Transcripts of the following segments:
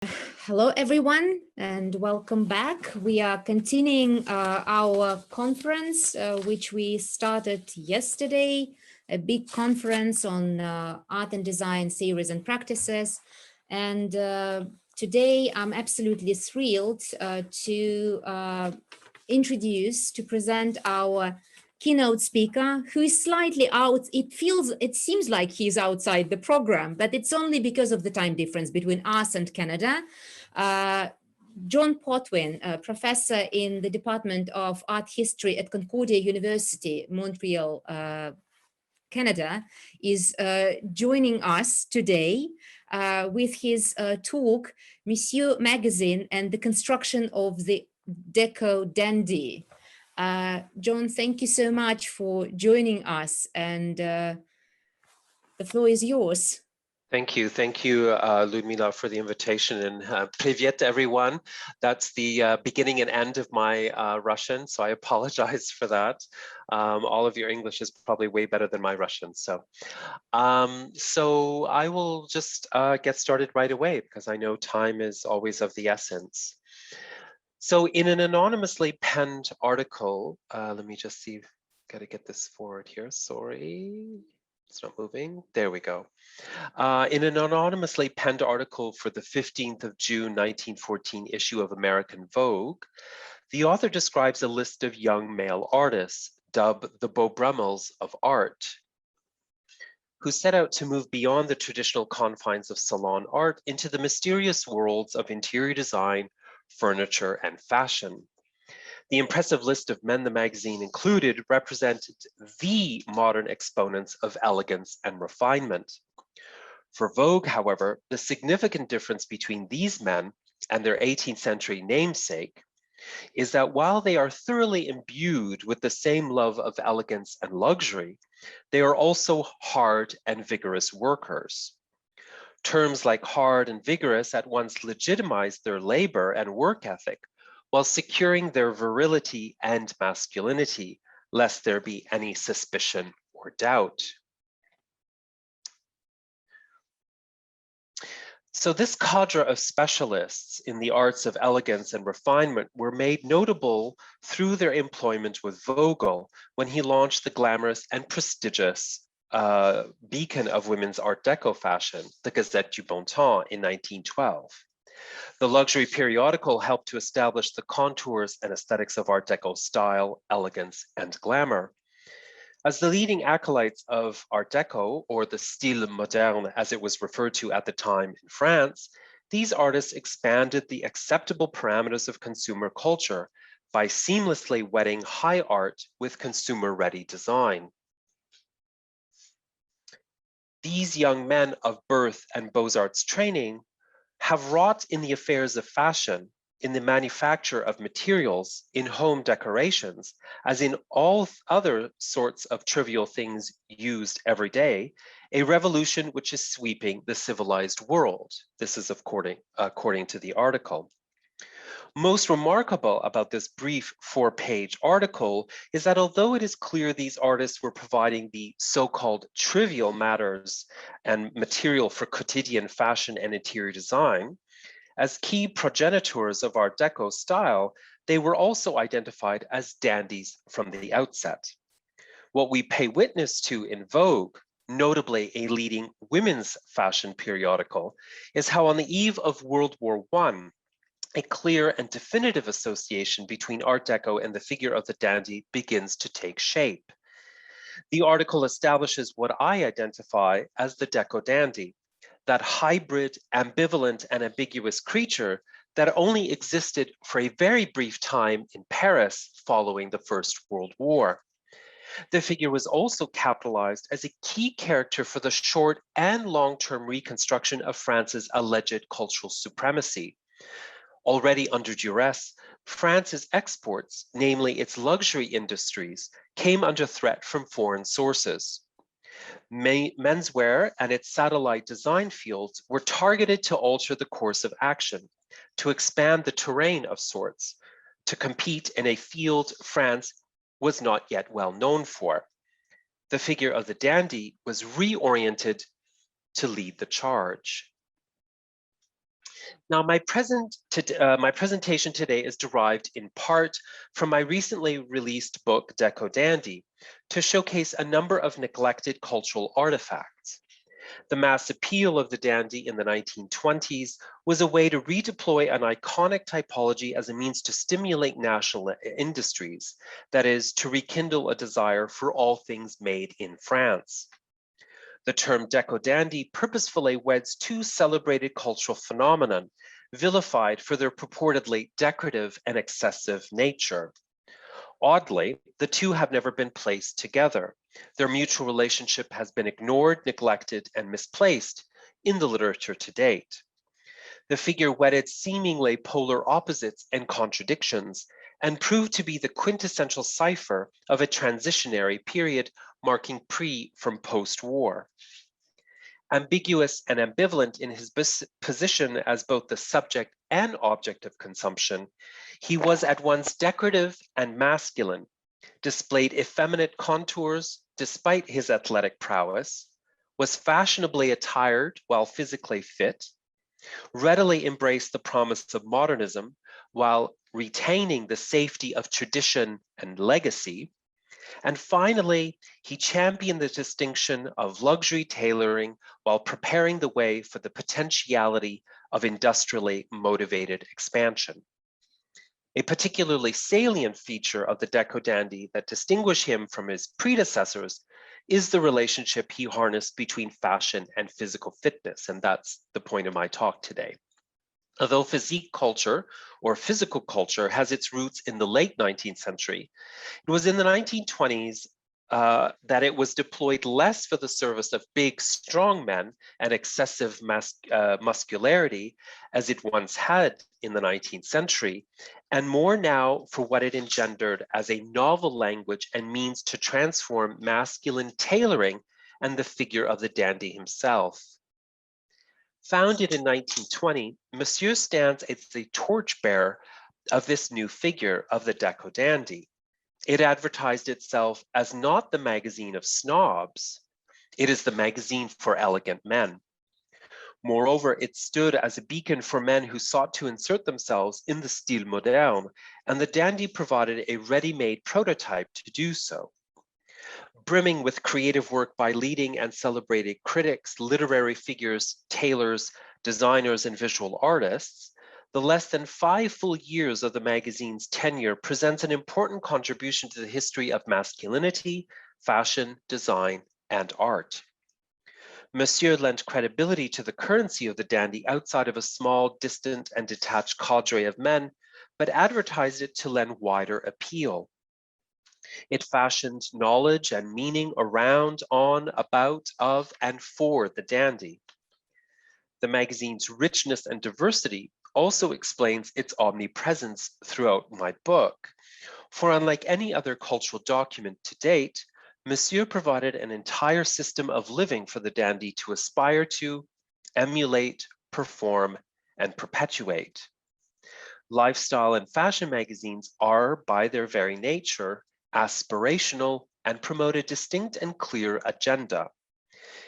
Hello, everyone, and welcome back. We are continuing our conference, which we started yesterday, a big conference on art and design theories and practices. And today I'm absolutely thrilled to introduce, to present our keynote speaker who is slightly out. It seems like he's outside the program, but it's only because of the time difference between us and Canada. John Potvin, a professor in the Department of Art History at Concordia University, Montreal, Canada, is joining us today with his talk, Monsieur magazine and the construction of the Deco dandy. John, thank you so much for joining us, and the floor is yours. Thank you, Ludmila, for the invitation, and privyet, everyone. That's the beginning and end of my Russian, so I apologize for that. All of your English is probably way better than my Russian, so I will just get started right away because I know time is always of the essence. So in an anonymously penned article, let me just see, gotta get this forward here, sorry. It's not moving. There we go. In an anonymously penned article for the 15th of June, 1914 issue of American Vogue, the author describes a list of young male artists, dubbed the Beau Brummels of art, who set out to move beyond the traditional confines of salon art into the mysterious worlds of interior design, furniture, and fashion. The impressive list of men the magazine included represented the modern exponents of elegance and refinement. For Vogue, however, the significant difference between these men and their 18th century namesake is that while they are thoroughly imbued with the same love of elegance and luxury, they are also hard and vigorous workers. Terms like hard and vigorous at once legitimize their labor and work ethic, while securing their virility and masculinity, lest there be any suspicion or doubt. So this cadre of specialists in the arts of elegance and refinement were made notable through their employment with Vogel when he launched the glamorous and prestigious beacon of women's Art Deco fashion, the Gazette du Bon Temps, in 1912. The luxury periodical helped to establish the contours and aesthetics of Art Deco style, elegance, and glamour. As the leading acolytes of Art Deco, or the style moderne as it was referred to at the time in France, these artists expanded the acceptable parameters of consumer culture by seamlessly wedding high art with consumer-ready design. These young men of birth and Beaux-Arts training have wrought in the affairs of fashion, in the manufacture of materials, in home decorations, as in all other sorts of trivial things used every day, a revolution which is sweeping the civilized world. This is according to the article. Most remarkable about this brief 4-page article is that although it is clear these artists were providing the so-called trivial matters and material for quotidian fashion and interior design, as key progenitors of Art Deco style, they were also identified as dandies from the outset. What we pay witness to in Vogue, notably a leading women's fashion periodical, is how on the eve of World War I, a clear and definitive association between Art Deco and the figure of the dandy begins to take shape. The article establishes what I identify as the Deco dandy, that hybrid, ambivalent, and ambiguous creature that only existed for a very brief time in Paris following the First World War. The figure was also capitalized as a key character for the short and long-term reconstruction of France's alleged cultural supremacy. Already under duress, France's exports, namely its luxury industries, came under threat from foreign sources. Menswear and its satellite design fields were targeted to alter the course of action, to expand the terrain of sorts, to compete in a field France was not yet well known for. The figure of the dandy was reoriented to lead the charge. Now, my presentation today is derived in part from my recently released book, Deco Dandy, to showcase a number of neglected cultural artifacts. The mass appeal of the dandy in the 1920s was a way to redeploy an iconic typology as a means to stimulate national industries, that is, to rekindle a desire for all things made in France. The term deco dandy purposefully weds two celebrated cultural phenomena, vilified for their purportedly decorative and excessive nature. Oddly, the two have never been placed together. Their mutual relationship has been ignored, neglected, and misplaced in the literature to date. The figure wedded seemingly polar opposites and contradictions, and proved to be the quintessential cipher of a transitionary period marking pre from post-war. Ambiguous and ambivalent in his position as both the subject and object of consumption, he was at once decorative and masculine, displayed effeminate contours despite his athletic prowess, was fashionably attired while physically fit, readily embraced the promise of modernism while retaining the safety of tradition and legacy. And finally, he championed the distinction of luxury tailoring while preparing the way for the potentiality of industrially motivated expansion. A particularly salient feature of the deco dandy that distinguished him from his predecessors is the relationship he harnessed between fashion and physical fitness, and that's the point of my talk today. Although physique culture or physical culture has its roots in the late 19th century, it was in the 1920s that it was deployed less for the service of big, strong men and excessive muscularity as it once had in the 19th century, and more now for what it engendered as a novel language and means to transform masculine tailoring and the figure of the dandy himself. Founded in 1920, Monsieur stands as the torchbearer of this new figure of the deco dandy. It advertised itself as not the magazine of snobs, it is the magazine for elegant men. Moreover, it stood as a beacon for men who sought to insert themselves in the style moderne, and the dandy provided a ready-made prototype to do so. Brimming with creative work by leading and celebrated critics, literary figures, tailors, designers, and visual artists, the less than 5 full years of the magazine's tenure presents an important contribution to the history of masculinity, fashion, design, and art. Monsieur lent credibility to the currency of the dandy outside of a small, distant, and detached cadre of men, but advertised it to lend wider appeal. It fashioned knowledge and meaning around, on, about, of, and for the dandy. The magazine's richness and diversity also explains its omnipresence throughout my book. For unlike any other cultural document to date, Monsieur provided an entire system of living for the dandy to aspire to, emulate, perform, and perpetuate. Lifestyle and fashion magazines are, by their very nature, aspirational and promote a distinct and clear agenda.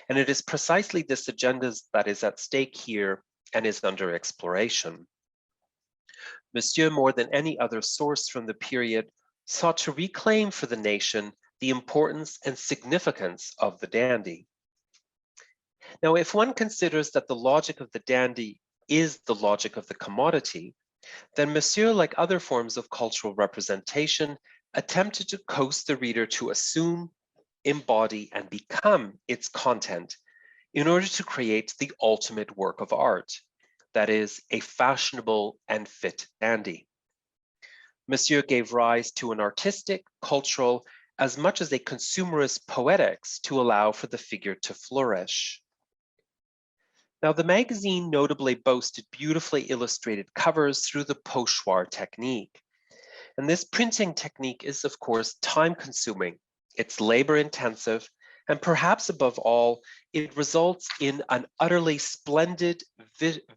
And it is precisely this agenda that is at stake here and is under exploration. Monsieur, more than any other source from the period, sought to reclaim for the nation the importance and significance of the dandy. Now, if one considers that the logic of the dandy is the logic of the commodity, then Monsieur, like other forms of cultural representation, attempted to coax the reader to assume, embody, and become its content in order to create the ultimate work of art, that is, a fashionable and fit dandy. Monsieur gave rise to an artistic, cultural, as much as a consumerist poetics to allow for the figure to flourish. Now, the magazine notably boasted beautifully illustrated covers through the pochoir technique. And this printing technique is, of course, time-consuming, it's labor-intensive, and perhaps above all, it results in an utterly splendid,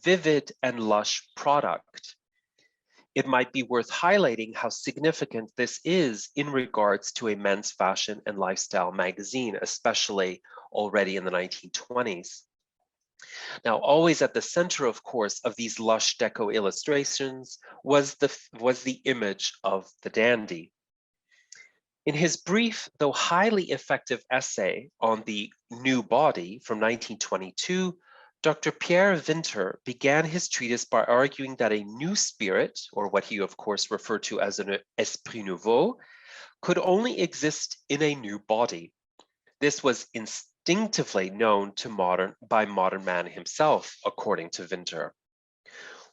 vivid, and lush product. It might be worth highlighting how significant this is in regards to a men's fashion and lifestyle magazine, especially already in the 1920s. Now, always at the center, of course, of these lush Deco illustrations was the image of the dandy. In his brief, though highly effective essay on the new body from 1922, Dr. Pierre Winter began his treatise by arguing that a new spirit, or what he of course referred to as an esprit nouveau, could only exist in a new body. This was instinctively known by modern man himself, according to Winter.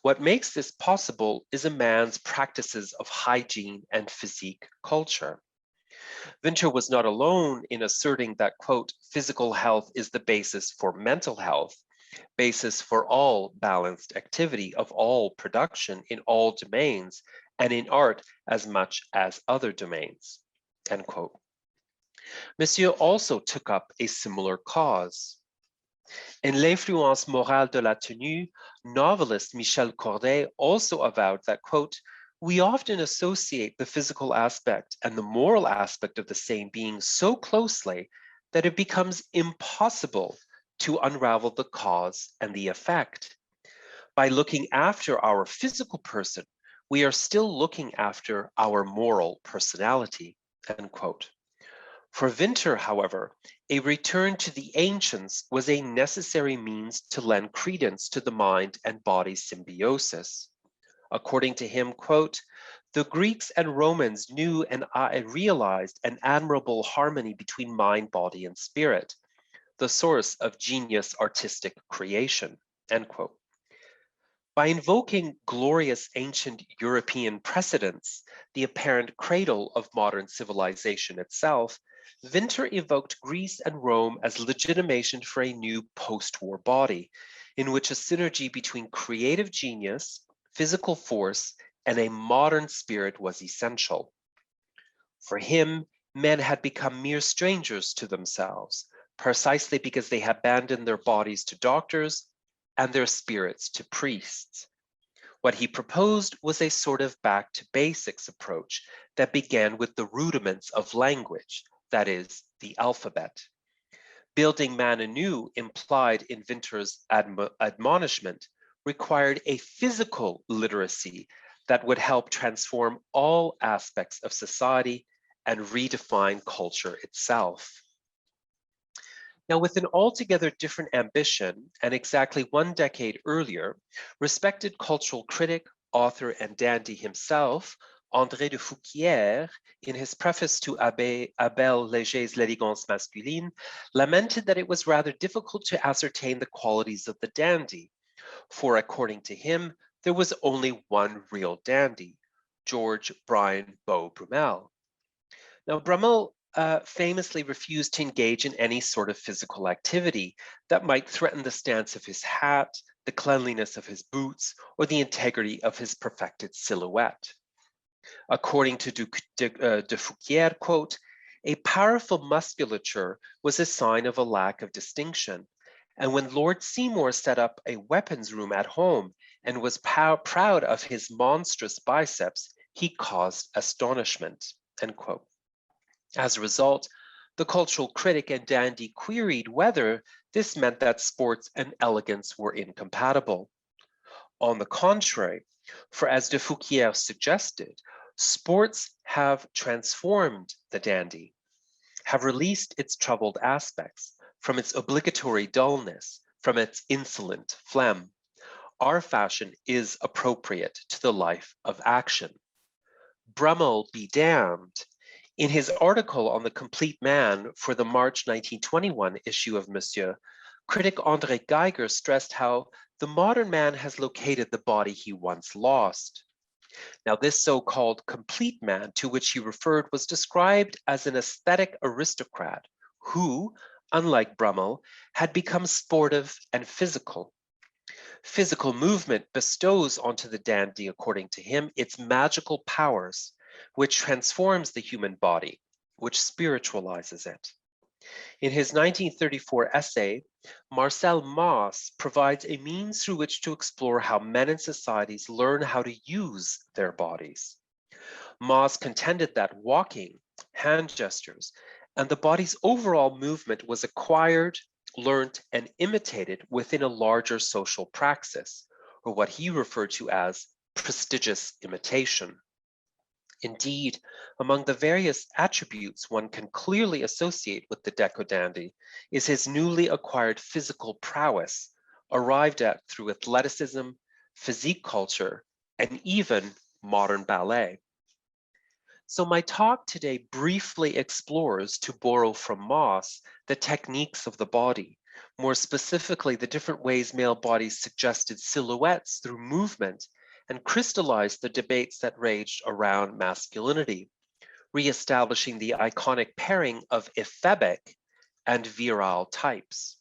What makes this possible is a man's practices of hygiene and physique culture. Winter was not alone in asserting that, quote, physical health is the basis for mental health, basis for all balanced activity of all production in all domains, and in art as much as other domains, end quote. Monsieur also took up a similar cause. In L'influence morale de la tenue, novelist Michel Corday also avowed that, quote, we often associate the physical aspect and the moral aspect of the same being so closely that it becomes impossible to unravel the cause and the effect. By looking after our physical person, we are still looking after our moral personality, end quote. For Winter, however, a return to the ancients was a necessary means to lend credence to the mind and body symbiosis. According to him, quote, the Greeks and Romans knew and realized an admirable harmony between mind, body, and spirit, the source of genius artistic creation, end quote. By invoking glorious ancient European precedents, the apparent cradle of modern civilization itself, Winter evoked Greece and Rome as legitimation for a new post-war body, in which a synergy between creative genius, physical force, and a modern spirit was essential. For him, men had become mere strangers to themselves, precisely because they had abandoned their bodies to doctors and their spirits to priests. What he proposed was a sort of back to basics approach that began with the rudiments of language, that is, the alphabet. Building man anew, implied in Winter's admonishment, required a physical literacy that would help transform all aspects of society and redefine culture itself. Now, with an altogether different ambition, and exactly 1 decade earlier, respected cultural critic, author, and dandy himself, André de Fouquier, in his preface to Abel Léger's L'Élégance masculine, lamented that it was rather difficult to ascertain the qualities of the dandy, for according to him, there was only one real dandy, George Brian Beau Brummels. Now, Brummels famously refused to engage in any sort of physical activity that might threaten the stance of his hat, the cleanliness of his boots, or the integrity of his perfected silhouette. According to de Fouquier, quote, a powerful musculature was a sign of a lack of distinction. And when Lord Seymour set up a weapons room at home and was proud of his monstrous biceps, he caused astonishment, end quote. As a result, the cultural critic and dandy queried whether this meant that sports and elegance were incompatible. On the contrary, for as de Fouquier suggested, sports have transformed the dandy, have released its troubled aspects from its obligatory dullness, from its insolent phlegm. Our fashion is appropriate to the life of action. Brummel be damned. In his article on the complete man for the March 1921 issue of Monsieur, critic André Geiger stressed how the modern man has located the body he once lost. Now, this so-called complete man to which he referred was described as an aesthetic aristocrat who, unlike Brummel, had become sportive and physical. Physical movement bestows onto the dandy, according to him, its magical powers, which transforms the human body, which spiritualizes it. In his 1934 essay, Marcel Mauss provides a means through which to explore how men and societies learn how to use their bodies. Mauss contended that walking, hand gestures, and the body's overall movement was acquired, learnt and imitated within a larger social praxis, or what he referred to as prestigious imitation. Indeed, among the various attributes one can clearly associate with the Deco dandy is his newly acquired physical prowess, arrived at through athleticism, physique culture, and even modern ballet. So my talk today briefly explores, to borrow from Moss, the techniques of the body, more specifically the different ways male bodies suggested silhouettes through movement, and crystallized the debates that raged around masculinity, reestablishing the iconic pairing of ephebic and virile types.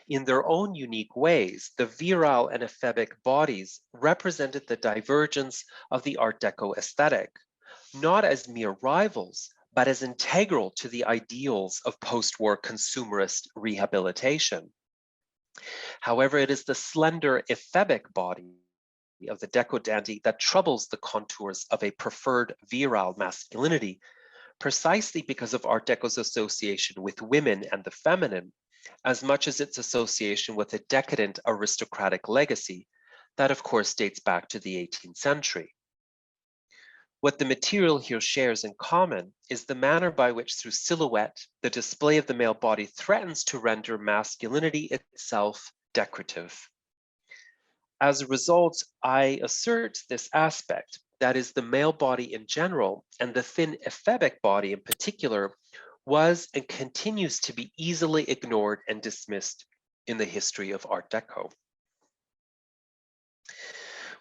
In their own unique ways, the virile and ephebic bodies represented the divergence of the Art Deco aesthetic, not as mere rivals, but as integral to the ideals of post-war consumerist rehabilitation. However, it is the slender ephebic body of the Deco dandy that troubles the contours of a preferred virile masculinity, precisely because of Art Deco's association with women and the feminine, as much as its association with a decadent aristocratic legacy that, of course, dates back to the 18th century. What the material here shares in common is the manner by which, through silhouette, the display of the male body threatens to render masculinity itself decorative. As a result, I assert this aspect, that is, the male body in general, and the thin ephebic body in particular, was and continues to be easily ignored and dismissed in the history of Art Deco.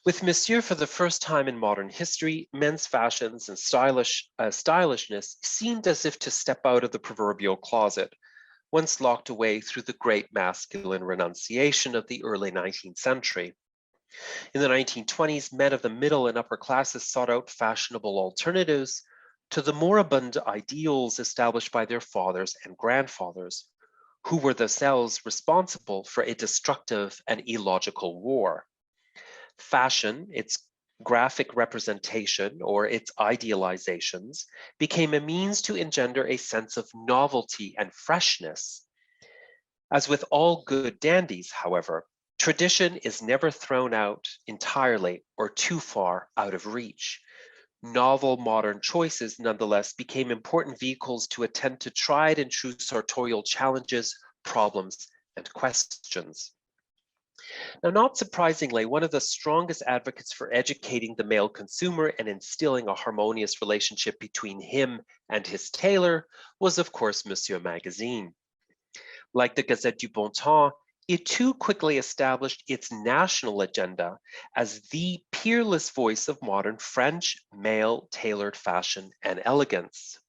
With Monsieur for the first time in modern history, men's fashions and stylishness seemed as if to step out of the proverbial closet, once locked away through the great masculine renunciation of the early 19th century. In the 1920s, men of the middle and upper classes sought out fashionable alternatives to the moribund ideals established by their fathers and grandfathers, who were themselves responsible for a destructive and illogical war. Fashion, its graphic representation or its idealizations, became a means to engender a sense of novelty and freshness. As with all good dandies, however, tradition is never thrown out entirely or too far out of reach. Novel modern choices nonetheless became important vehicles to attend to tried and true sartorial challenges, problems, and questions. Now, not surprisingly, one of the strongest advocates for educating the male consumer and instilling a harmonious relationship between him and his tailor was, of course, Monsieur magazine. Like the Gazette du Bon Temps, it too quickly established its national agenda as the peerless voice of modern French male tailored fashion and elegance.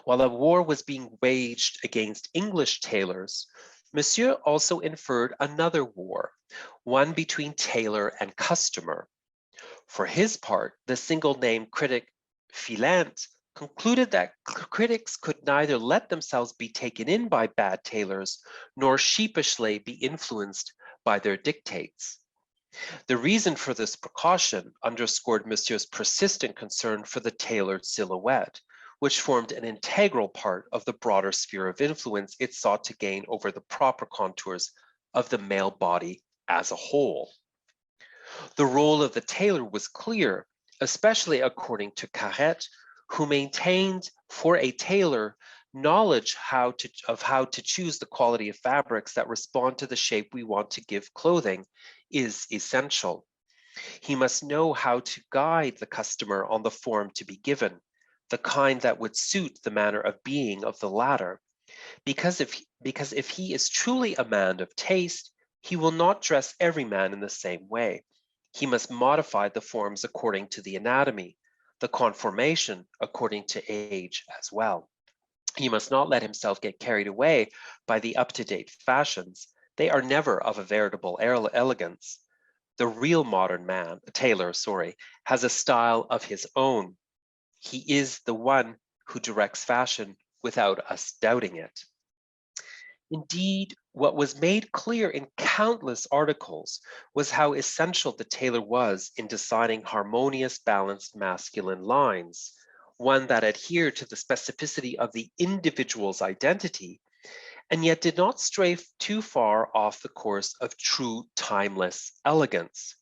While a war was being waged against English tailors, Monsieur also inferred another war, one between tailor and customer. For his part, the single-name critic Philinte concluded that critics could neither let themselves be taken in by bad tailors nor sheepishly be influenced by their dictates. The reason for this precaution underscored Monsieur's persistent concern for the tailored silhouette, which formed an integral part of the broader sphere of influence it sought to gain over the proper contours of the male body as a whole. The role of the tailor was clear, especially according to Carrette, who maintained for a tailor knowledge of how to choose the quality of fabrics that respond to the shape we want to give clothing is essential. He must know how to guide the customer on the form to be given, the kind that would suit the manner of being of the latter. Because if he is truly a man of taste, he will not dress every man in the same way. He must modify the forms according to the anatomy, the conformation according to age as well. He must not let himself get carried away by the up-to-date fashions. They are never of a veritable elegance. The real modern tailor, has a style of his own. He is the one who directs fashion without us doubting it. Indeed, what was made clear in countless articles was how essential the tailor was in deciding harmonious, balanced masculine lines, one that adhered to the specificity of the individual's identity and yet did not stray too far off the course of true timeless elegance.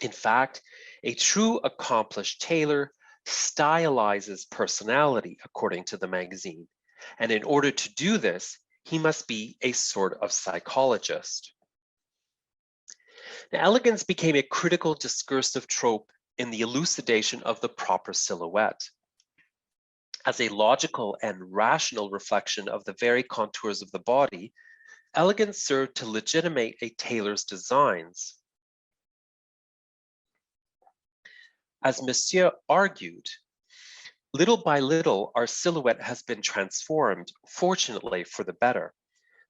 In fact, a true accomplished tailor stylizes personality, according to the magazine, and in order to do this, he must be a sort of psychologist. Now, elegance became a critical discursive trope in the elucidation of the proper silhouette. As a logical and rational reflection of the very contours of the body, elegance served to legitimate a tailor's designs. As Monsieur argued, little by little, our silhouette has been transformed, fortunately for the better.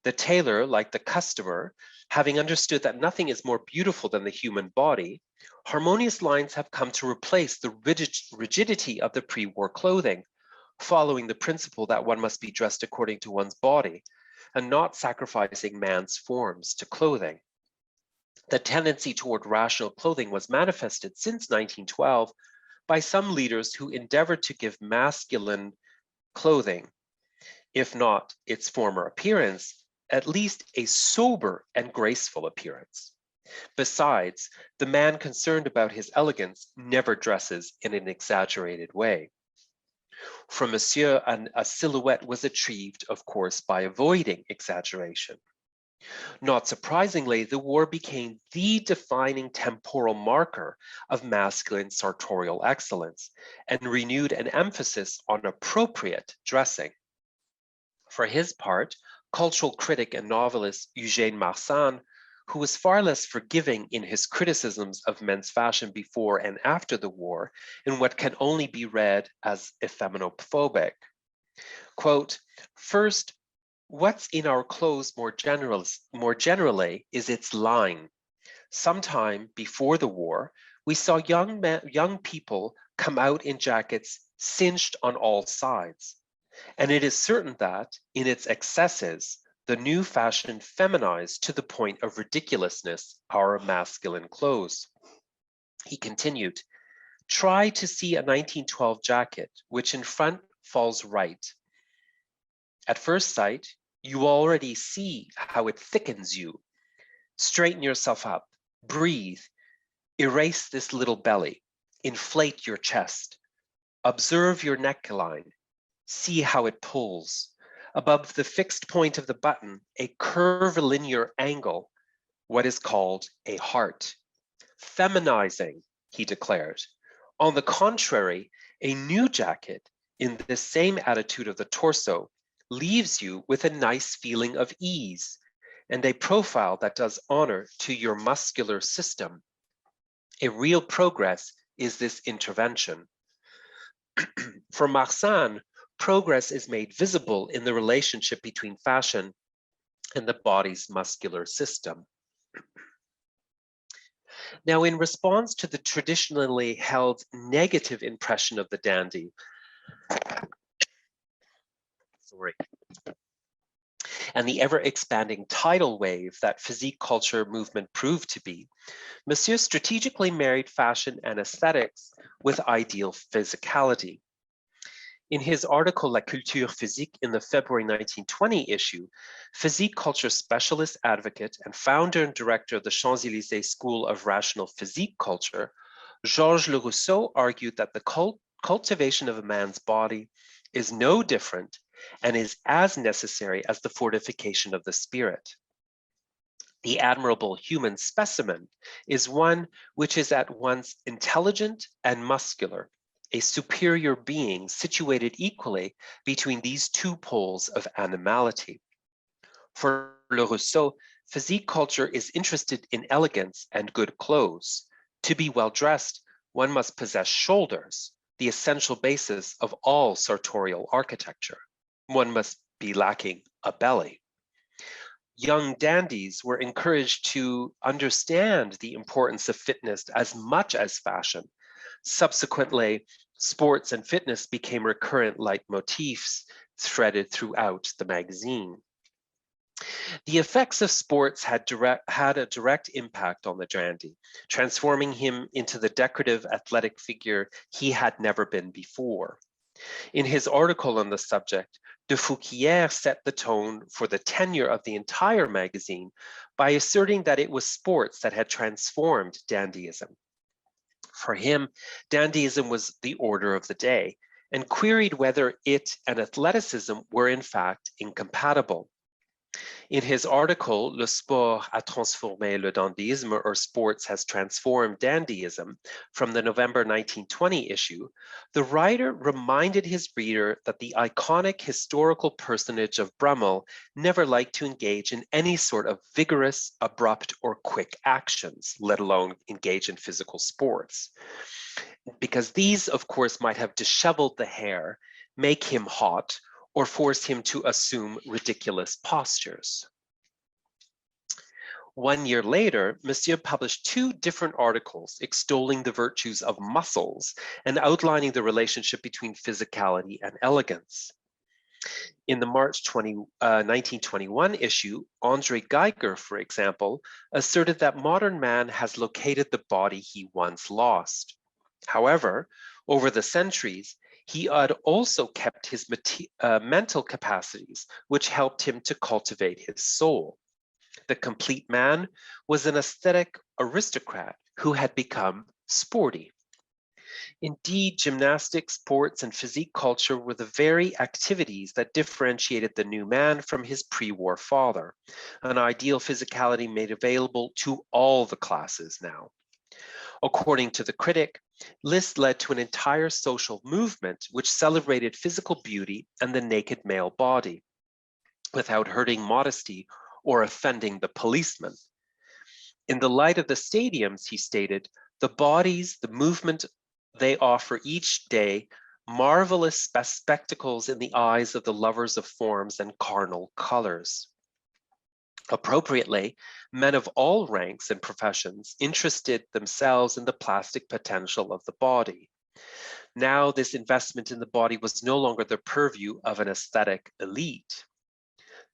The tailor, like the customer, having understood that nothing is more beautiful than the human body, harmonious lines have come to replace the rigidity of the pre-war clothing, following the principle that one must be dressed according to one's body and not sacrificing man's forms to clothing. The tendency toward rational clothing was manifested since 1912 by some leaders who endeavored to give masculine clothing, if not its former appearance, at least a sober and graceful appearance. Besides, the man concerned about his elegance never dresses in an exaggerated way. For Monsieur, a silhouette was achieved, of course, by avoiding exaggeration. Not surprisingly, the war became the defining temporal marker of masculine sartorial excellence and renewed an emphasis on appropriate dressing. For his part, cultural critic and novelist Eugene Marsan, who was far less forgiving in his criticisms of men's fashion before and after the war, in what can only be read as effeminophobic. Quote, first, what's in our clothes more generally is its line. Sometime before the war, we saw young people come out in jackets cinched on all sides. And it is certain that, in its excesses, the new fashion feminized to the point of ridiculousness our masculine clothes. He continued, try to see a 1912 jacket, which in front falls right. At first sight, you already see how it thickens you. Straighten yourself up, breathe, erase this little belly, inflate your chest, observe your neckline, see how it pulls. Above the fixed point of the button, a curvilinear angle, what is called a heart. Feminizing, he declared. On the contrary, a new jacket in this same attitude of the torso leaves you with a nice feeling of ease and a profile that does honor to your muscular system. A real progress is this intervention. For Marsan, progress is made visible in the relationship between fashion and the body's muscular system. Now, in response to the traditionally held negative impression of the dandy, and the ever-expanding tidal wave that physique culture movement proved to be, Monsieur strategically married fashion and aesthetics with ideal physicality. In his article La Culture Physique in the February 1920 issue, physique culture specialist advocate and founder and director of the Champs-Élysées School of Rational Physique Culture, Georges Lerousseau argued that the cultivation of a man's body is no different and is as necessary as the fortification of the spirit. The admirable human specimen is one which is at once intelligent and muscular, a superior being situated equally between these two poles of animality. For Lerousseau, physique culture is interested in elegance and good clothes. To be well dressed, one must possess shoulders, the essential basis of all sartorial architecture. One must be lacking a belly. Young dandies were encouraged to understand the importance of fitness as much as fashion. Subsequently, sports and fitness became recurrent leitmotifs threaded throughout the magazine. The effects of sports had a direct impact on the dandy, transforming him into the decorative athletic figure he had never been before. In his article on the subject, de Fouquier set the tone for the tenure of the entire magazine by asserting that it was sports that had transformed dandyism. For him, dandyism was the order of the day, and queried whether it and athleticism were in fact incompatible. In his article, Le sport a transformé le dandysme, or Sports has transformed dandyism, from the November 1920 issue, the writer reminded his reader that the iconic historical personage of Brummel never liked to engage in any sort of vigorous, abrupt, or quick actions, let alone engage in physical sports. Because these, of course, might have disheveled the hair, make him hot, or force him to assume ridiculous postures. 1 year later, Monsieur published 2 different articles extolling the virtues of muscles and outlining the relationship between physicality and elegance. In the March 1921 issue, Andre Geiger, for example, asserted that modern man has located the body he once lost. However, over the centuries, he had also kept his mental capacities, which helped him to cultivate his soul. The complete man was an aesthetic aristocrat who had become sporty. Indeed, gymnastics, sports, and physique culture were the very activities that differentiated the new man from his pre-war father, an ideal physicality made available to all the classes now. According to the critic, this led to an entire social movement which celebrated physical beauty and the naked male body, without hurting modesty or offending the policeman. In the light of the stadiums, he stated, the bodies, the movement they offer each day, marvelous spectacles in the eyes of the lovers of forms and carnal colors. Appropriately, men of all ranks and professions interested themselves in the plastic potential of the body. Now, this investment in the body was no longer the purview of an aesthetic elite.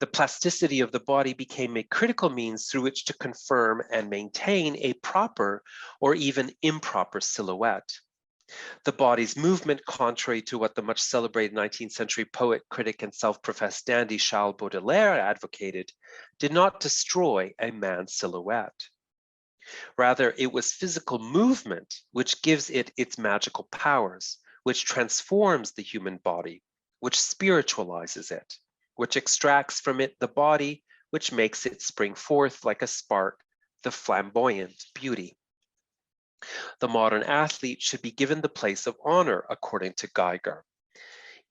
The plasticity of the body became a critical means through which to confirm and maintain a proper or even improper silhouette. The body's movement, contrary to what the much celebrated 19th century poet, critic, and self-professed dandy Charles Baudelaire advocated, did not destroy a man's silhouette. Rather, it was physical movement which gives it its magical powers, which transforms the human body, which spiritualizes it, which extracts from it the body, which makes it spring forth like a spark, the flamboyant beauty. The modern athlete should be given the place of honor, according to Geiger.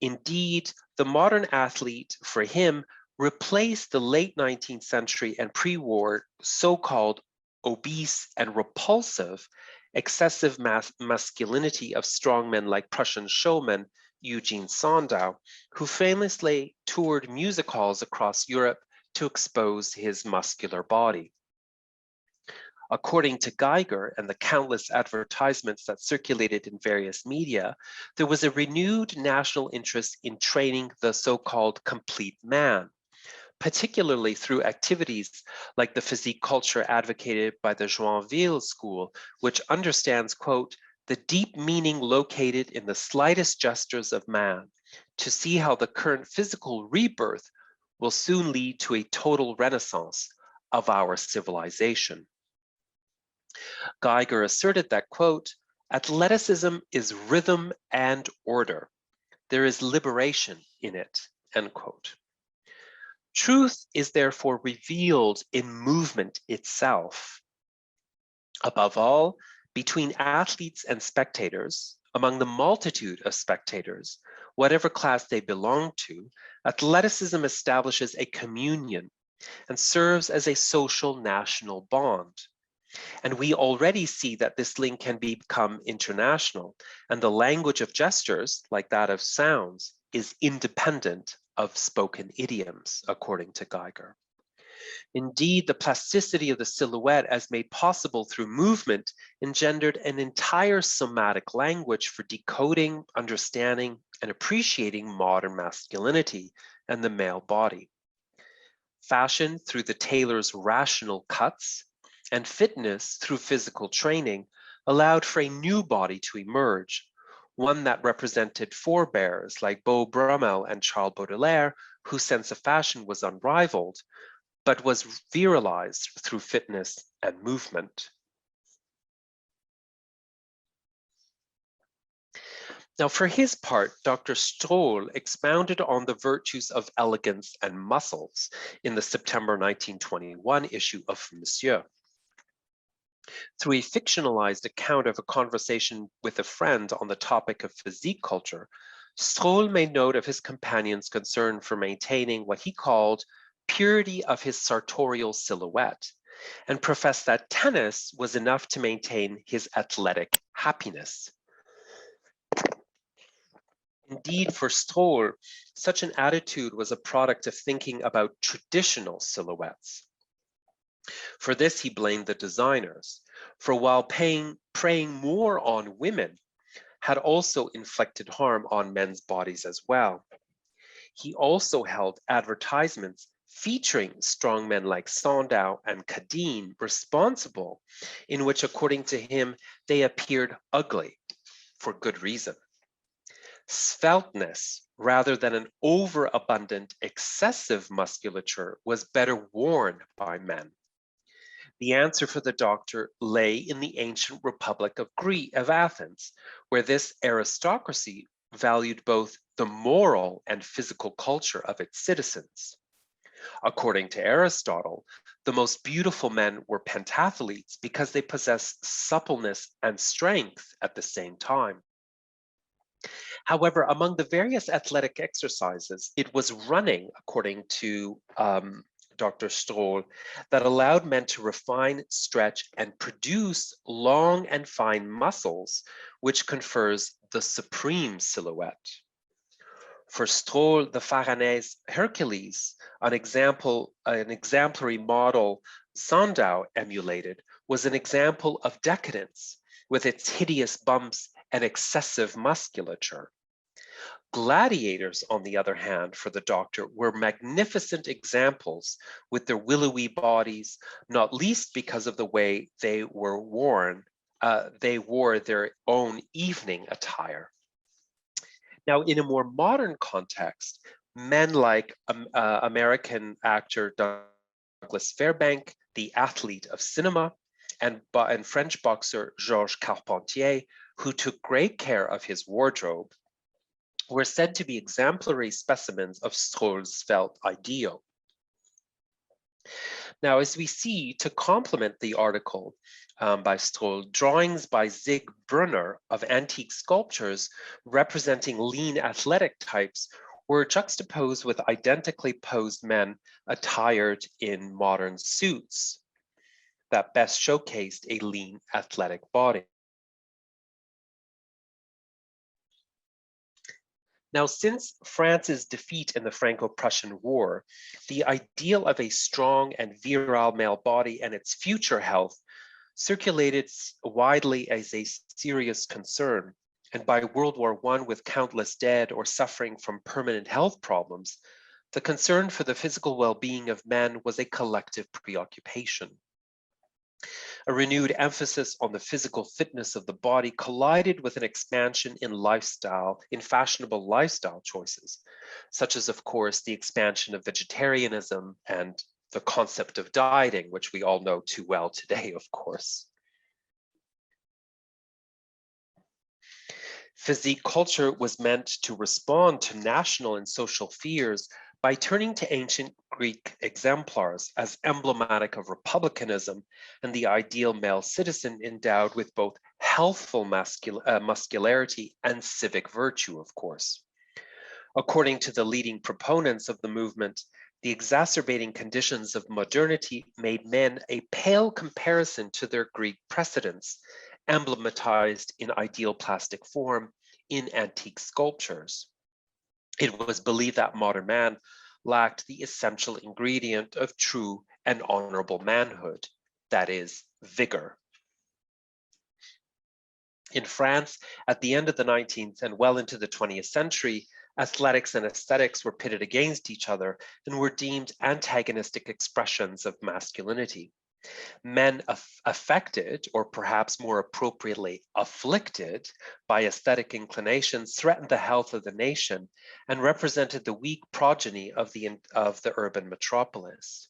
Indeed, the modern athlete, for him, replaced the late 19th century and pre-war so-called obese and repulsive excessive masculinity of strongmen like Prussian showman Eugene Sandow, who famously toured music halls across Europe to expose his muscular body. According to Geiger and the countless advertisements that circulated in various media, there was a renewed national interest in training the so-called complete man, particularly through activities like the physique culture advocated by the Joinville School, which understands, quote, the deep meaning located in the slightest gestures of man, to see how the current physical rebirth will soon lead to a total renaissance of our civilization. Geiger asserted that, quote, athleticism is rhythm and order. There is liberation in it, end quote. Truth is therefore revealed in movement itself. Above all, between athletes and spectators, among the multitude of spectators, whatever class they belong to, athleticism establishes a communion and serves as a social national bond. And we already see that this link can become international, and the language of gestures, like that of sounds, is independent of spoken idioms, according to Geiger. Indeed, the plasticity of the silhouette, as made possible through movement, engendered an entire somatic language for decoding, understanding, and appreciating modern masculinity and the male body. Fashion through the tailor's rational cuts, and fitness through physical training allowed for a new body to emerge, one that represented forebears like Beau, Brummels, and Charles Baudelaire, whose sense of fashion was unrivaled, but was viralized through fitness and movement. Now, for his part, Dr. Stroll expounded on the virtues of elegance and muscles in the September 1921 issue of Monsieur. Through a fictionalized account of a conversation with a friend on the topic of physique culture, Stroll made note of his companion's concern for maintaining what he called purity of his sartorial silhouette, and professed that tennis was enough to maintain his athletic happiness. Indeed, for Stroll, such an attitude was a product of thinking about traditional silhouettes. For this, he blamed the designers, for while preying more on women, had also inflicted harm on men's bodies as well. He also held advertisements featuring strong men like Sandow and Cadine responsible, in which, according to him, they appeared ugly for good reason. Svelteness, rather than an overabundant, excessive musculature, was better worn by men. The answer for the doctor lay in the ancient Republic of Athens, where this aristocracy valued both the moral and physical culture of its citizens. According to Aristotle, the most beautiful men were pentathletes because they possessed suppleness and strength at the same time. However, among the various athletic exercises, it was running, according to Dr. Stroll, that allowed men to refine, stretch, and produce long and fine muscles, which confers the supreme silhouette. For Stroll, the Faranese Hercules, an exemplary model Sandow emulated, was an example of decadence, with its hideous bumps and excessive musculature. Gladiators, on the other hand, for the doctor, were magnificent examples with their willowy bodies, not least because of the way they were worn. They wore their own evening attire. Now, in a more modern context, men like American actor Douglas Fairbanks, the athlete of cinema, and French boxer Georges Carpentier, who took great care of his wardrobe, were said to be exemplary specimens of Stroll's svelte ideal. Now, as we see, to complement the article by Stroll, drawings by Zig Brunner of antique sculptures representing lean athletic types were juxtaposed with identically posed men attired in modern suits that best showcased a lean athletic body. Now, since France's defeat in the Franco-Prussian War, the ideal of a strong and virile male body and its future health circulated widely as a serious concern. And by World War I, with countless dead or suffering from permanent health problems, the concern for the physical well-being of men was a collective preoccupation. A renewed emphasis on the physical fitness of the body collided with an expansion in fashionable lifestyle choices, such as, of course, the expansion of vegetarianism and the concept of dieting, which we all know too well today, of course. Physique culture was meant to respond to national and social fears by turning to ancient Greek exemplars as emblematic of republicanism and the ideal male citizen endowed with both healthful muscularity and civic virtue, of course. According to the leading proponents of the movement, the exacerbating conditions of modernity made men a pale comparison to their Greek precedents, emblematized in ideal plastic form in antique sculptures. It was believed that modern man lacked the essential ingredient of true and honorable manhood, that is, vigor. In France, at the end of the 19th and well into the 20th century, athletics and aesthetics were pitted against each other and were deemed antagonistic expressions of masculinity. Men affected, or perhaps more appropriately afflicted, by aesthetic inclinations threatened the health of the nation and represented the weak progeny of the urban metropolis.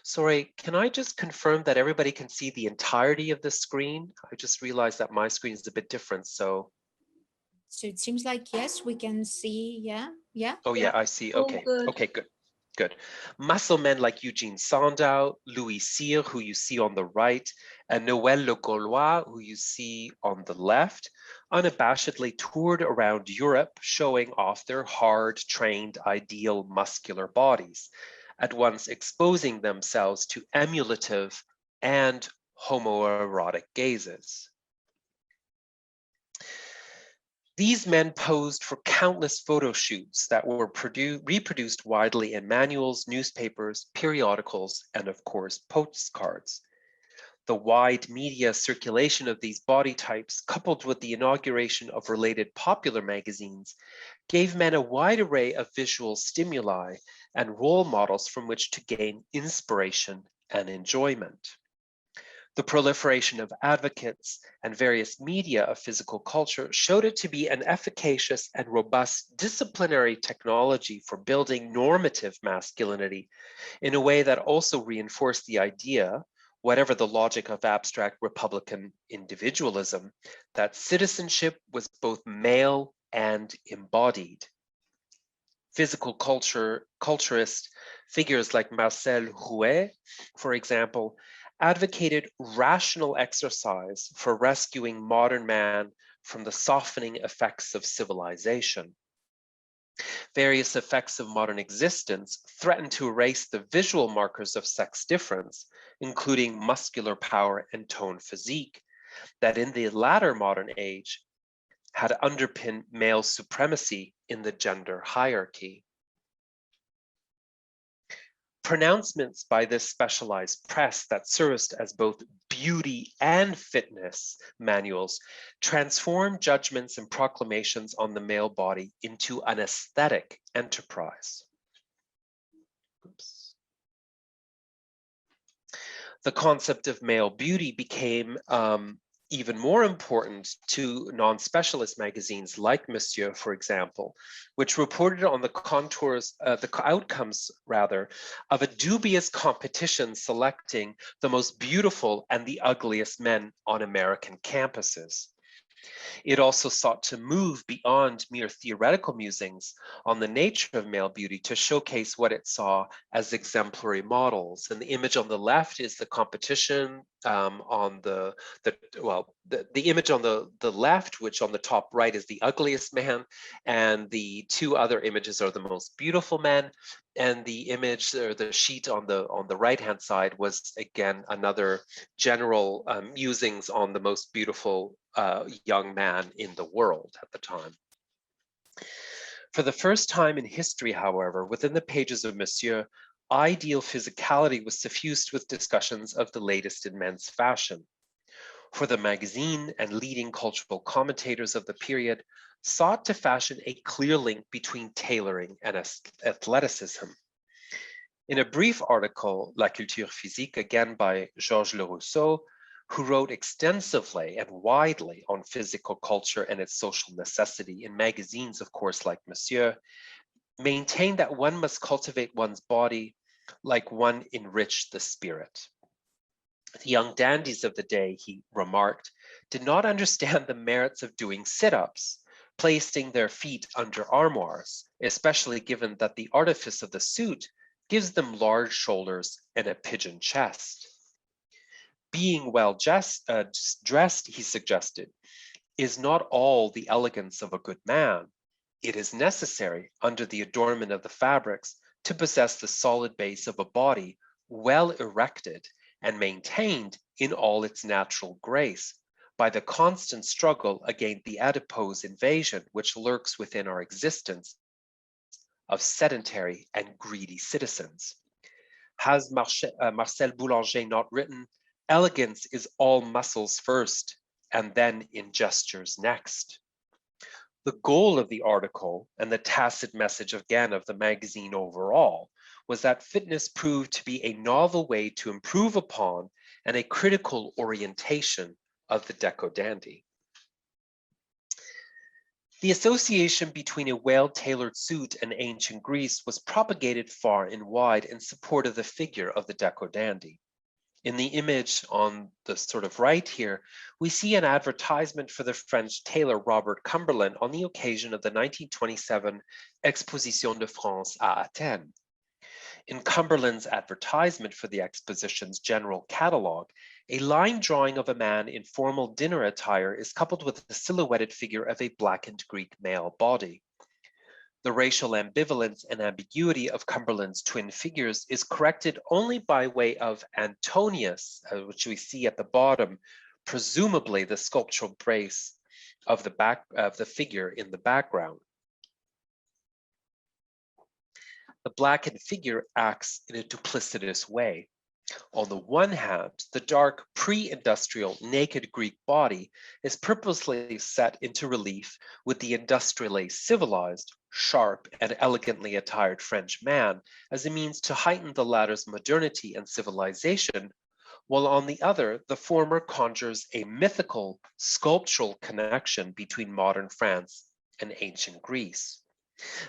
Sorry, can I just confirm that everybody can see the entirety of the screen? I just realized that my screen is a bit different, so. So it seems like, yes, we can see. Yeah. Oh yeah, Yeah, I see. all Okay, good. okay, good. Good. Muscle men like Eugene Sandow, Louis Cyr, who you see on the right, and Noël Le Gaulois, who you see on the left, unabashedly toured around Europe, showing off their hard-trained, ideal muscular bodies, at once exposing themselves to emulative and homoerotic gazes. These men posed for countless photo shoots that were reproduced widely in manuals, newspapers, periodicals, and of course, postcards. The wide media circulation of these body types, coupled with the inauguration of related popular magazines, gave men a wide array of visual stimuli and role models from which to gain inspiration and enjoyment. The proliferation of advocates and various media of physical culture showed it to be an efficacious and robust disciplinary technology for building normative masculinity in a way that also reinforced the idea, whatever the logic of abstract Republican individualism, that citizenship was both male and embodied. Physical culturist figures like Marcel Rouet, for example, advocated rational exercise for rescuing modern man from the softening effects of civilization. Various effects of modern existence threaten to erase the visual markers of sex difference, including muscular power and toned physique, that in the latter modern age had underpinned male supremacy in the gender hierarchy. Pronouncements by this specialized press that served as both beauty and fitness manuals transformed judgments and proclamations on the male body into an aesthetic enterprise. Oops. The concept of male beauty became even more important to non-specialist magazines like Monsieur, for example, which reported on the outcomes rather, of a dubious competition selecting the most beautiful and the ugliest men on American campuses. It also sought to move beyond mere theoretical musings on the nature of male beauty to showcase what it saw as exemplary models. And the image on the left is the competition on the image on the left, which on the top right is the ugliest man, and the two other images are the most beautiful men. And the image or the sheet on the right-hand side was again another general musings on the most beautiful young man in the world at the time. For the first time in history, however, within the pages of Monsieur, ideal physicality was suffused with discussions of the latest in men's fashion. For the magazine and leading cultural commentators of the period sought to fashion a clear link between tailoring and athleticism. In a brief article, La Culture Physique, again by Georges Lerousseau, who wrote extensively and widely on physical culture and its social necessity in magazines, of course, like Monsieur, maintained that one must cultivate one's body like one enriched the spirit. The young dandies of the day, he remarked, did not understand the merits of doing sit-ups, placing their feet under armoires, especially given that the artifice of the suit gives them large shoulders and a pigeon chest. Being well dressed, he suggested, is not all the elegance of a good man. It is necessary, under the adornment of the fabrics, to possess the solid base of a body well erected and maintained in all its natural grace by the constant struggle against the adipose invasion which lurks within our existence of sedentary and greedy citizens. Has Marcel Boulanger not written, elegance is all muscles first, and then in gestures next? The goal of the article, and the tacit message again of the magazine overall, was that fitness proved to be a novel way to improve upon and a critical orientation of the Deco dandy. The association between a well-tailored suit and ancient Greece was propagated far and wide in support of the figure of the Deco dandy. In the image on the sort of right here, we see an advertisement for the French tailor Robert Cumberland on the occasion of the 1927 Exposition de France à Athènes. In Cumberland's advertisement for the exposition's general catalogue, a line drawing of a man in formal dinner attire is coupled with the silhouetted figure of a blackened Greek male body. The racial ambivalence and ambiguity of Cumberland's twin figures is corrected only by way of Antonius, which we see at the bottom, presumably the sculptural brace of the figure in the background. The blackened figure acts in a duplicitous way. On the one hand, the dark pre-industrial naked Greek body is purposely set into relief with the industrially civilized, sharp, and elegantly attired French man as a means to heighten the latter's modernity and civilization, while on the other, the former conjures a mythical, sculptural connection between modern France and ancient Greece.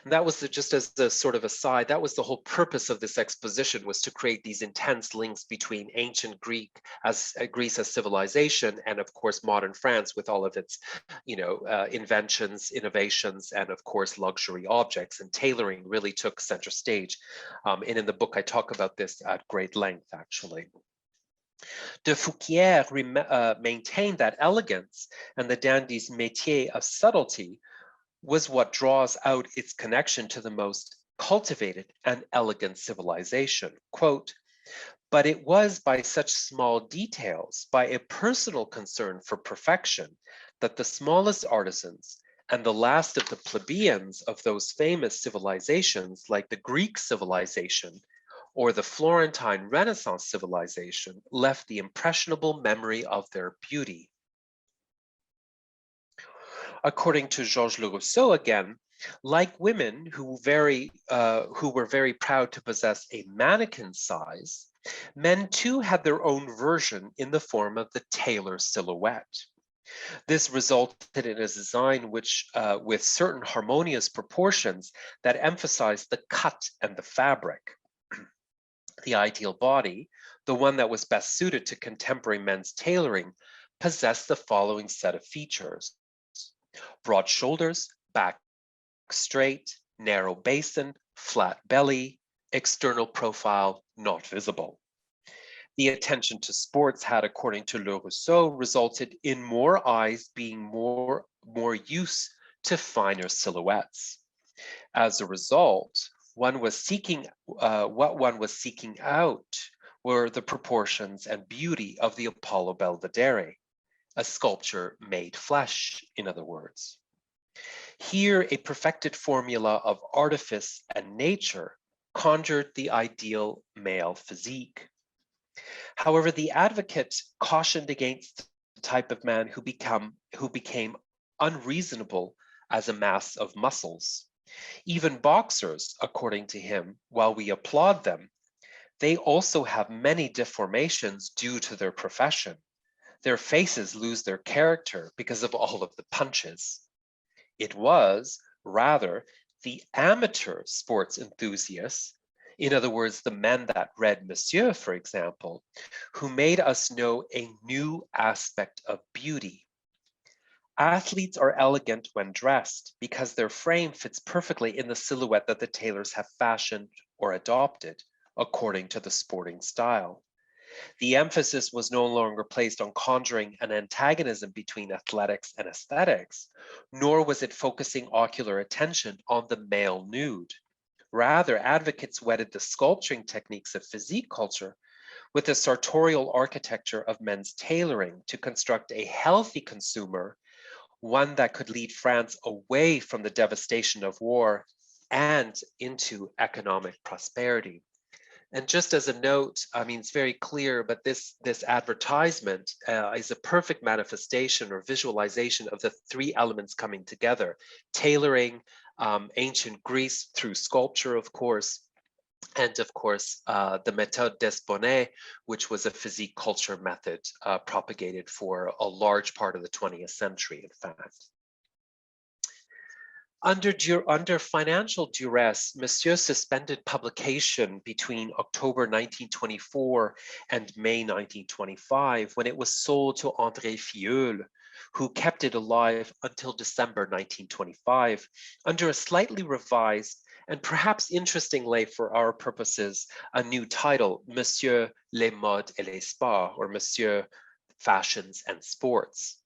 And that was just as a sort of aside, that was the whole purpose of this exposition, was to create these intense links between ancient Greece as civilization and of course modern France with all of its, inventions, innovations, and of course luxury objects. And tailoring really took center stage. And in the book, I talk about this at great length, actually. De Fouquier maintained that elegance and the dandy's métier of subtlety was what draws out its connection to the most cultivated and elegant civilization. Quote, but it was by such small details, by a personal concern for perfection, that the smallest artisans and the last of the plebeians of those famous civilizations, like the Greek civilization or the Florentine Renaissance civilization, left the impressionable memory of their beauty. According to Georges Lerousseau again, like women who were very proud to possess a mannequin size, men too had their own version in the form of the tailor silhouette. This resulted in a design which, with certain harmonious proportions that emphasized the cut and the fabric. The ideal body, the one that was best suited to contemporary men's tailoring, possessed the following set of features: broad shoulders, back straight, narrow basin, flat belly, external profile not visible. The attention to sports had, according to Lerousseau, resulted in more eyes being more used to finer silhouettes. As a result, what one was seeking out were the proportions and beauty of the Apollo Belvedere, a sculpture made flesh, in other words. Here, a perfected formula of artifice and nature conjured the ideal male physique. However, the advocate cautioned against the type of man who became unreasonable as a mass of muscles. Even boxers, according to him, while we applaud them, they also have many deformations due to their profession. Their faces lose their character because of all of the punches. It was, rather, the amateur sports enthusiasts, in other words, the men that read Monsieur, for example, who made us know a new aspect of beauty. Athletes are elegant when dressed because their frame fits perfectly in the silhouette that the tailors have fashioned or adopted, according to the sporting style. The emphasis was no longer placed on conjuring an antagonism between athletics and aesthetics, nor was it focusing ocular attention on the male nude. Rather, advocates wedded the sculpturing techniques of physique culture with the sartorial architecture of men's tailoring to construct a healthy consumer, one that could lead France away from the devastation of war and into economic prosperity. And just as a note, I mean, it's very clear, but this advertisement is a perfect manifestation or visualization of the three elements coming together: tailoring, ancient Greece through sculpture, of course, and of course, the méthode d'Esbonnet, which was a physique culture method propagated for a large part of the 20th century, in fact. Under financial duress, Monsieur suspended publication between October 1924 and May 1925, when it was sold to André Filleul, who kept it alive until December 1925, under a slightly revised and perhaps interestingly for our purposes, a new title, Monsieur les modes et les sports, or Monsieur fashions and sports.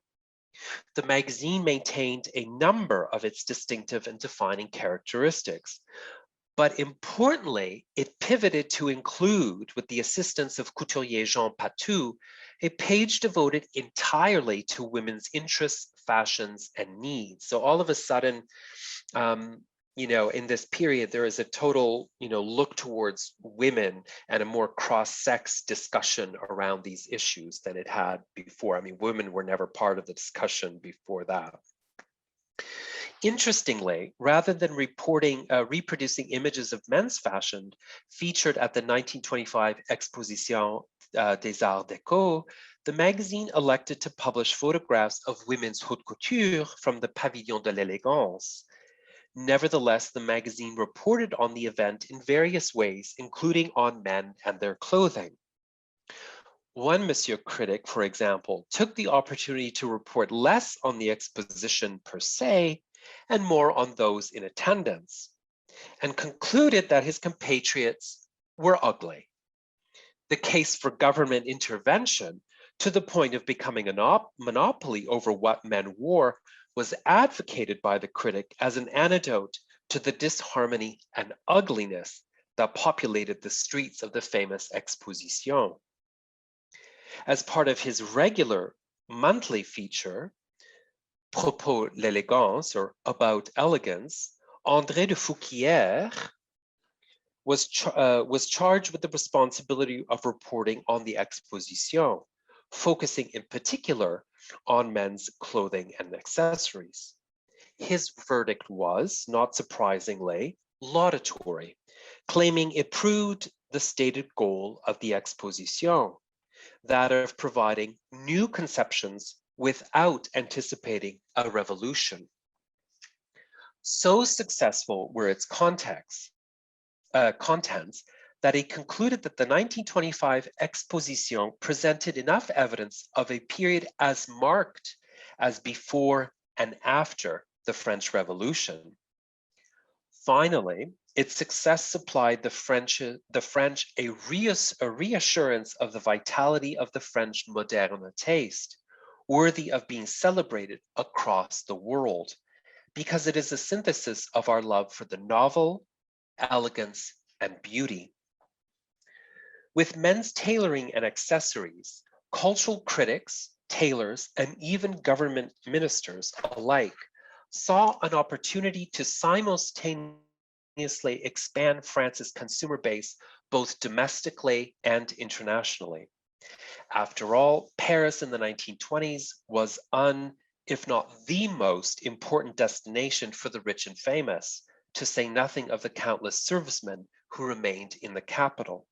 The magazine maintained a number of its distinctive and defining characteristics, but importantly, it pivoted to include, with the assistance of couturier Jean Patou, a page devoted entirely to women's interests, fashions, and needs. So all of a sudden, in this period, there is a total, look towards women and a more cross-sex discussion around these issues than it had before. I mean, women were never part of the discussion before that. Interestingly, rather than reproducing images of men's fashion featured at the 1925 Exposition des Arts Deco, the magazine elected to publish photographs of women's haute couture from the Pavillon de l'Élégance. Nevertheless, the magazine reported on the event in various ways, including on men and their clothing. One Monsieur critic, for example, took the opportunity to report less on the exposition per se and more on those in attendance, and concluded that his compatriots were ugly. The case for government intervention, to the point of becoming a monopoly over what men wore, was advocated by the critic as an antidote to the disharmony and ugliness that populated the streets of the famous Exposition. As part of his regular monthly feature, Propos l'élégance, or About Elegance, André de Fouquier was charged with the responsibility of reporting on the Exposition, focusing in particular on men's clothing and accessories. His verdict was, not surprisingly, laudatory, claiming it proved the stated goal of the Exposition, that of providing new conceptions without anticipating a revolution. So successful were its contents that he concluded that the 1925 Exposition presented enough evidence of a period as marked as before and after the French Revolution. Finally, its success supplied the French a reassurance of the vitality of the French moderne taste, worthy of being celebrated across the world, because it is a synthesis of our love for the novel, elegance, and beauty. With men's tailoring and accessories, cultural critics, tailors, and even government ministers alike saw an opportunity to simultaneously expand France's consumer base both domestically and internationally. After all, Paris in the 1920s was if not the most important destination for the rich and famous, to say nothing of the countless servicemen who remained in the capital.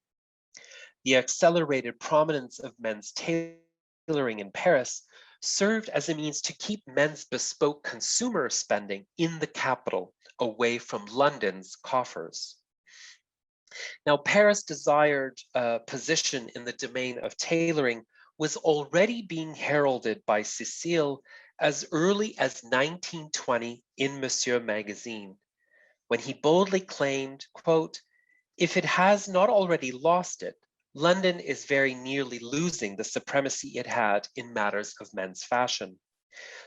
The accelerated prominence of men's tailoring in Paris served as a means to keep men's bespoke consumer spending in the capital, away from London's coffers. Now, Paris' desired position in the domain of tailoring was already being heralded by Cécile as early as 1920 in Monsieur magazine, when he boldly claimed, quote, "If it has not already lost it, London is very nearly losing the supremacy it had in matters of men's fashion.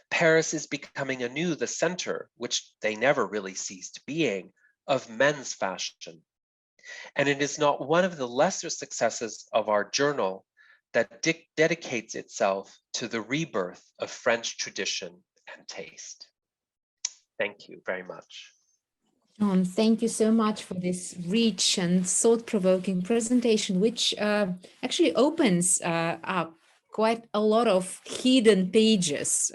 Paris is becoming anew the center, which they never really ceased being, of men's fashion. And it is not one of the lesser successes of our journal that dedicates itself to the rebirth of French tradition and taste." Thank you very much. John, thank you so much for this rich and thought-provoking presentation, which actually opens up quite a lot of hidden pages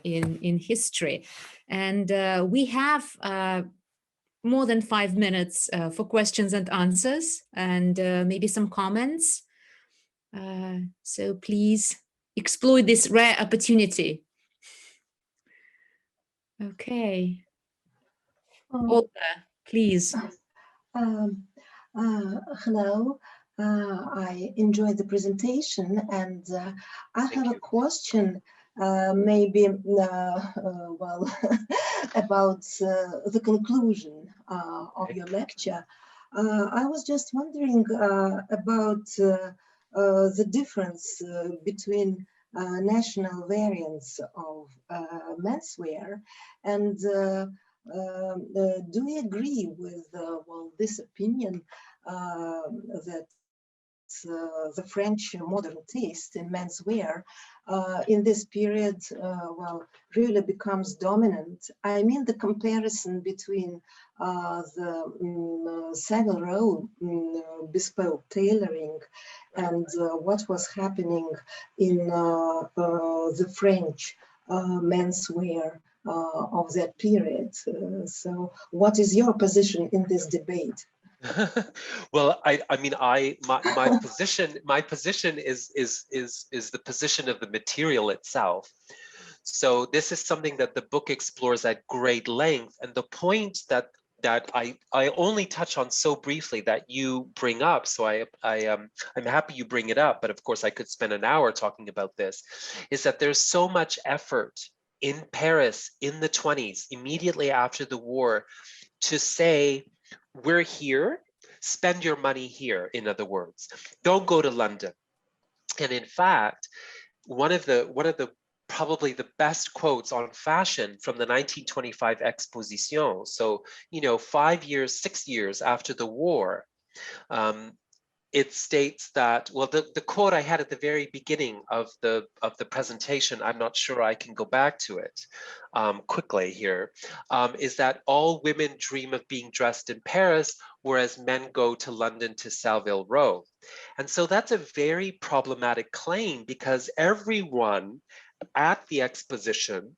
in history. And we have more than 5 minutes for questions and answers, and maybe some comments. So please exploit this rare opportunity. Okay. Olga, please. Hello. I enjoyed the presentation, and I have a question, maybe, well, about the conclusion of your lecture. I was just wondering about the difference between national variants of menswear, and do you agree with well, this opinion that the French modern taste in menswear in this period, well, really becomes dominant? I mean, the comparison between the Savile Row bespoke tailoring and what was happening in the French menswear of that period. So what is your position in this debate? Well, my position is the position of the material itself. So this is something that the book explores at great length, and the point that I only touch on so briefly that you bring up. So I'm happy you bring it up, but of course I could spend an hour talking about this. Is that there's so much effort in Paris in the 20s, immediately after the war, to say, we're here, spend your money here, in other words. Don't go to London. And in fact, one of the probably the best quotes on fashion from the 1925 Exposition, so, 5 years, 6 years after the war, it states that, well, the quote I had at the very beginning of the presentation, I'm not sure I can go back to it quickly here, is that all women dream of being dressed in Paris, whereas men go to London to Savile Row. And so that's a very problematic claim, because everyone at the exposition,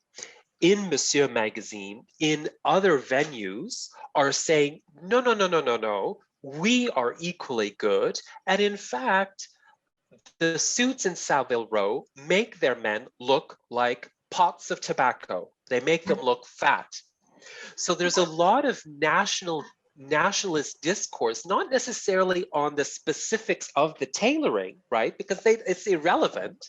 in Monsieur magazine, in other venues, are saying, no, no, no, no, no, no. We are equally good. And in fact, the suits in Savile Row make their men look like pots of tobacco. They make them look fat. So there's a lot of nationalist discourse, not necessarily on the specifics of the tailoring, right? Because it's irrelevant.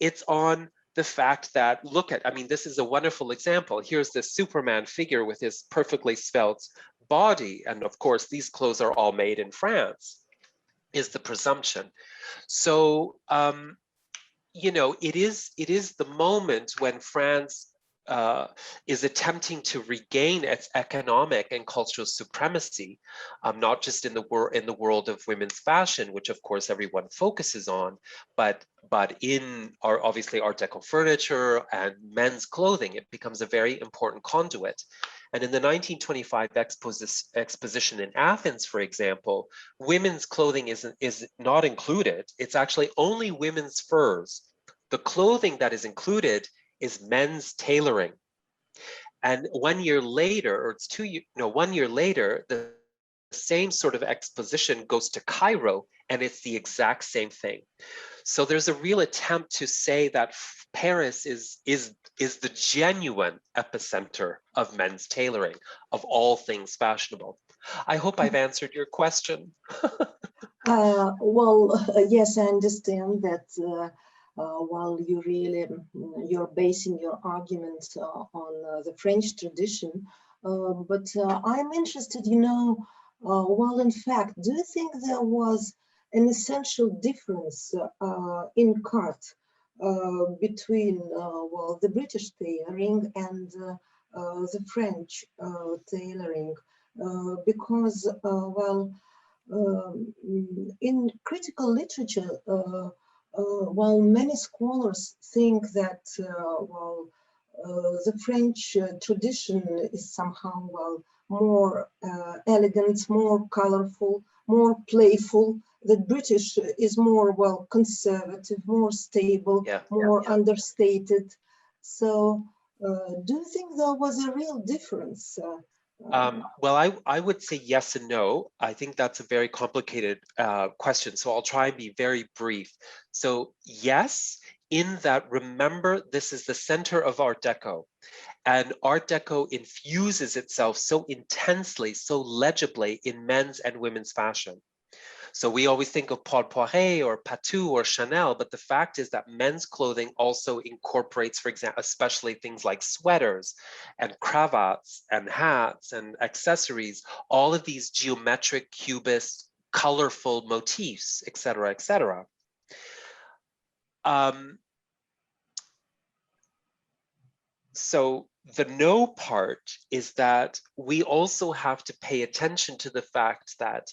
It's on the fact that, look at, I mean, this is a wonderful example. Here's this Superman figure with his perfectly svelte body. And of course, these clothes are all made in France, is the presumption. So, it is the moment when France is attempting to regain its economic and cultural supremacy, not just in the world of women's fashion, which of course everyone focuses on, but in obviously Art Deco furniture and men's clothing. It becomes a very important conduit. And in the 1925 exposition in Athens, for example, women's clothing is not included. It's actually only women's furs. The clothing that is included is men's tailoring. And 1 year later, or it's 1 year later, the same sort of exposition goes to Cairo, and it's the exact same thing. So there's a real attempt to say that Paris is the genuine epicenter of men's tailoring, of all things fashionable. I hope I've answered your question. Well, yes, I understand that while you're basing your argument on the French tradition, but I'm interested, well, in fact, do you think there was an essential difference in cut between, well, the British tailoring and the French tailoring? Because, well, in critical literature, while many scholars think that, well, the French tradition is somehow, well, more elegant, more colorful, more playful, that British is more, well, conservative, more stable, more understated. So do you think there was a real difference Well, I would say yes and no. I think that's a very complicated question, so I'll try and be very brief. So yes, in that, remember, this is the center of Art Deco, and Art Deco infuses itself so intensely, so legibly in men's and women's fashion. So we always think of Paul Poiret or Patou or Chanel, but the fact is that men's clothing also incorporates, for example, especially things like sweaters and cravats and hats and accessories, all of these geometric, cubist, colorful motifs, et cetera, et cetera. So the no part is that we also have to pay attention to the fact that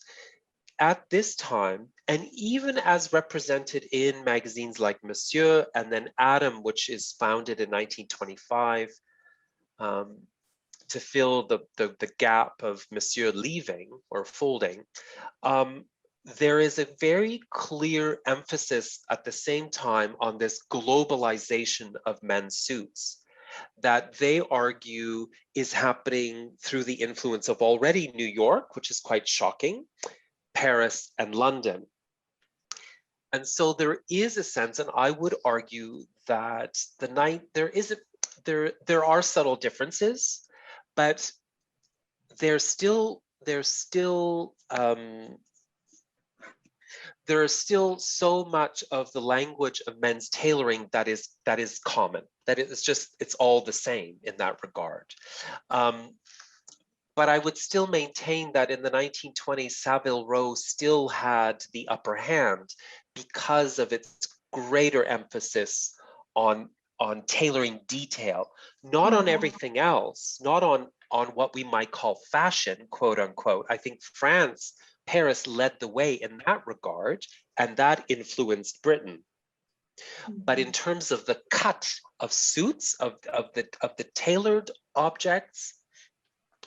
at this time, and even as represented in magazines like Monsieur and then Adam, which is founded in 1925 to fill the gap of Monsieur leaving or folding, there is a very clear emphasis at the same time on this globalization of men's suits that they argue is happening through the influence of already New York, which is quite shocking, Paris and London. And so there is a sense, and I would argue that there are subtle differences, but there is still so much of the language of men's tailoring that is common, that it's all the same in that regard. But I would still maintain that in the 1920s, Savile Row still had the upper hand because of its greater emphasis on tailoring detail, not on everything else, not on what we might call fashion, quote unquote. I think Paris led the way in that regard, and that influenced Britain. But in terms of the cut of suits, of the tailored objects,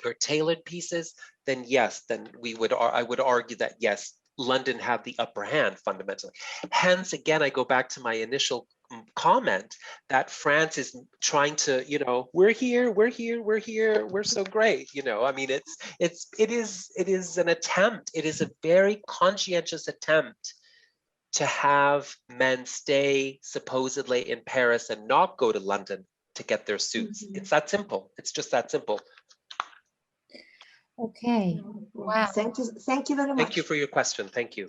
or tailored pieces, then yes, I would argue that yes, London had the upper hand fundamentally. Hence, again, I go back to my initial comment that France is trying to, we're here, we're so great, I mean, it is an attempt, it is a very conscientious attempt to have men stay supposedly in Paris and not go to London to get their suits. It's that simple. It's just that simple. Okay. Wow. Thank you very much. Thank you for your question. Thank you.